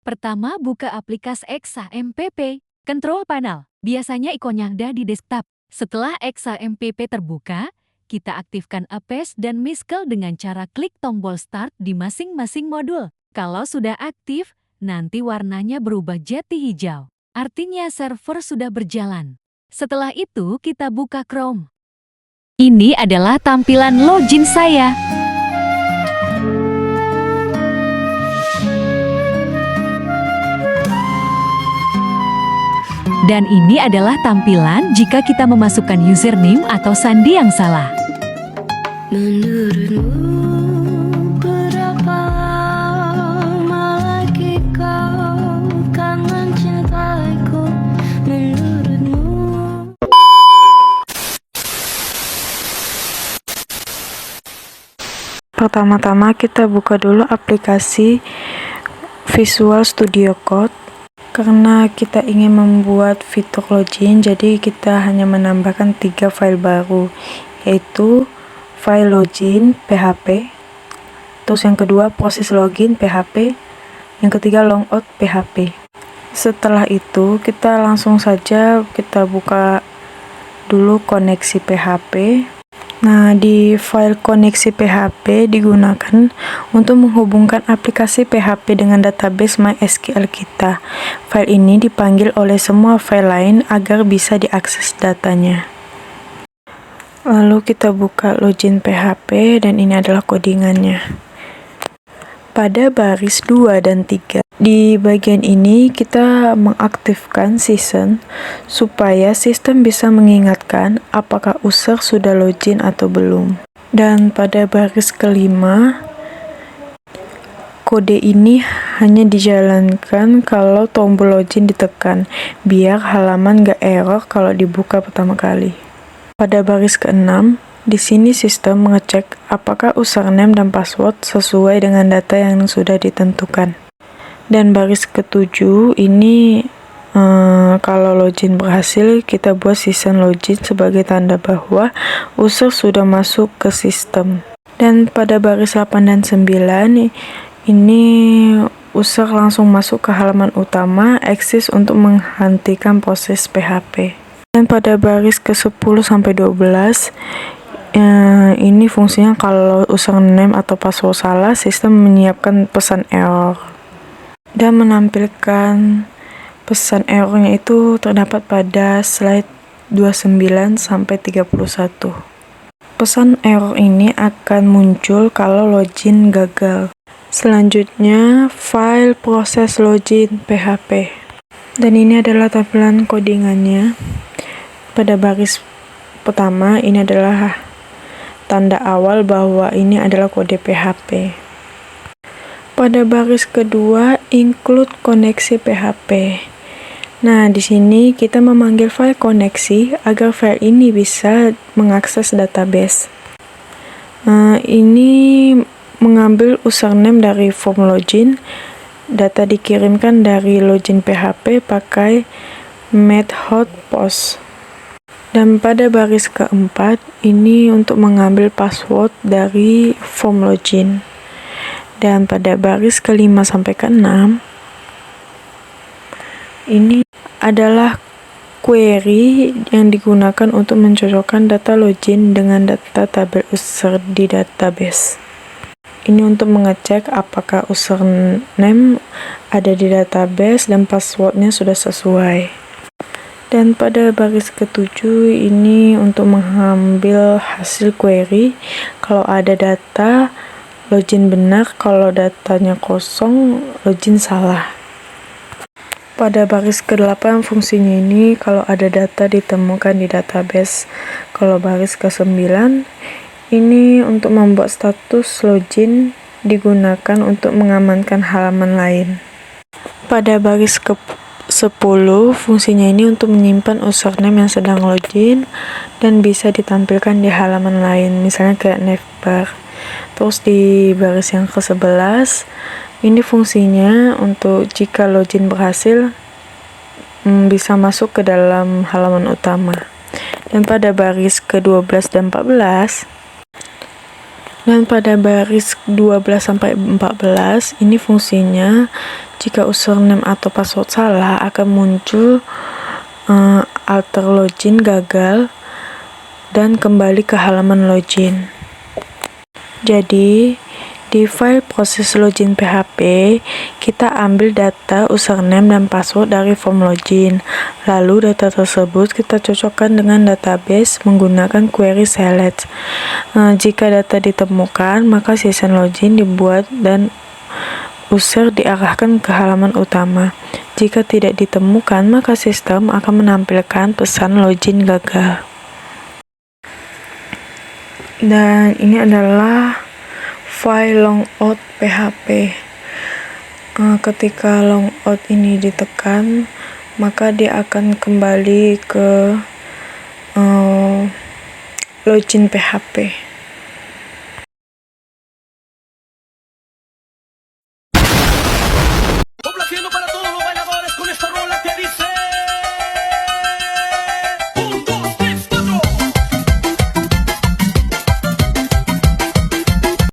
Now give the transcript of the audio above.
Pertama, buka aplikasi XAMPP, Control Panel. Biasanya ikonnya ada di desktop. Setelah XAMPP terbuka, kita aktifkan Apps dan Miskel dengan cara klik tombol Start di masing-masing modul. Kalau sudah aktif, nanti warnanya berubah jadi hijau. Artinya server sudah berjalan. Setelah itu, kita buka Chrome. Ini adalah tampilan login saya. Dan ini adalah tampilan jika kita memasukkan username atau sandi yang salah. Menurutmu berapa lama lagi kau kan mencintaiku? Menurutmu? Pertama-tama kita buka dulu aplikasi Visual Studio Code. Karena kita ingin membuat fitur login, jadi kita hanya menambahkan 3 file baru, yaitu file login php, terus yang kedua proses login php, yang ketiga logout php. Setelah itu kita langsung saja kita buka dulu koneksi php. Nah, di file koneksi PHP digunakan untuk menghubungkan aplikasi PHP dengan database MySQL kita. File ini dipanggil oleh semua file lain agar bisa diakses datanya. Lalu kita buka login PHP dan ini adalah codingannya. Pada baris 2 dan 3, di bagian ini kita mengaktifkan season supaya sistem bisa mengingatkan apakah user sudah login atau belum. Dan pada baris kelima, kode ini hanya dijalankan kalau tombol login ditekan, biar halaman gak error kalau dibuka pertama kali. Pada baris ke-6, di sini sistem mengecek apakah username dan password sesuai dengan data yang sudah ditentukan. Dan baris ke-7 ini kalau login berhasil, kita buat season login sebagai tanda bahwa user sudah masuk ke sistem. Dan pada baris 8 dan 9 ini user langsung masuk ke halaman utama, exit untuk menghentikan proses PHP. Dan pada baris ke-10 sampai 12 ini fungsinya kalau username atau password salah, sistem menyiapkan pesan error. Dan menampilkan pesan errornya itu terdapat pada slide 29 sampai 31. Pesan error ini akan muncul kalau login gagal. Selanjutnya, file proses login PHP. Dan ini adalah tampilan codingannya. Pada baris pertama, ini adalah tanda awal bahwa ini adalah kode PHP. Pada baris kedua, include koneksi PHP. Nah, di sini kita memanggil file koneksi agar file ini bisa mengakses database. Ini mengambil username dari form login. Data dikirimkan dari login PHP pakai method post. Dan pada baris keempat, ini untuk mengambil password dari form login. Dan pada baris kelima sampai keenam, ini adalah query yang digunakan untuk mencocokkan data login dengan data tabel user di database. Ini untuk mengecek apakah username ada di database dan passwordnya sudah sesuai. Dan pada baris ke-7 ini untuk mengambil hasil query. Kalau ada data, login benar. Kalau datanya kosong, login salah. Pada baris ke-8 fungsinya ini kalau ada data ditemukan di database. Kalau baris ke-9 ini untuk membuat status login digunakan untuk mengamankan halaman lain. Pada baris ke-10 fungsinya ini untuk menyimpan username yang sedang login dan bisa ditampilkan di halaman lain, misalnya kayak navbar. Terus di baris yang ke-11 ini fungsinya untuk jika login berhasil bisa masuk ke dalam halaman utama. Dan pada baris ke-12 dan 14 Dan pada baris 12-14 ini fungsinya jika username atau password salah akan muncul alter login gagal dan kembali ke halaman login. Jadi di file proses login PHP, kita ambil data username dan password dari form login. Lalu data tersebut kita cocokkan dengan database menggunakan query select. Jika data ditemukan, maka session login dibuat dan user diarahkan ke halaman utama. Jika tidak ditemukan, maka sistem akan menampilkan pesan login gagal. Dan ini adalah file logout PHP. Ketika logout ini ditekan, maka dia akan kembali ke login PHP.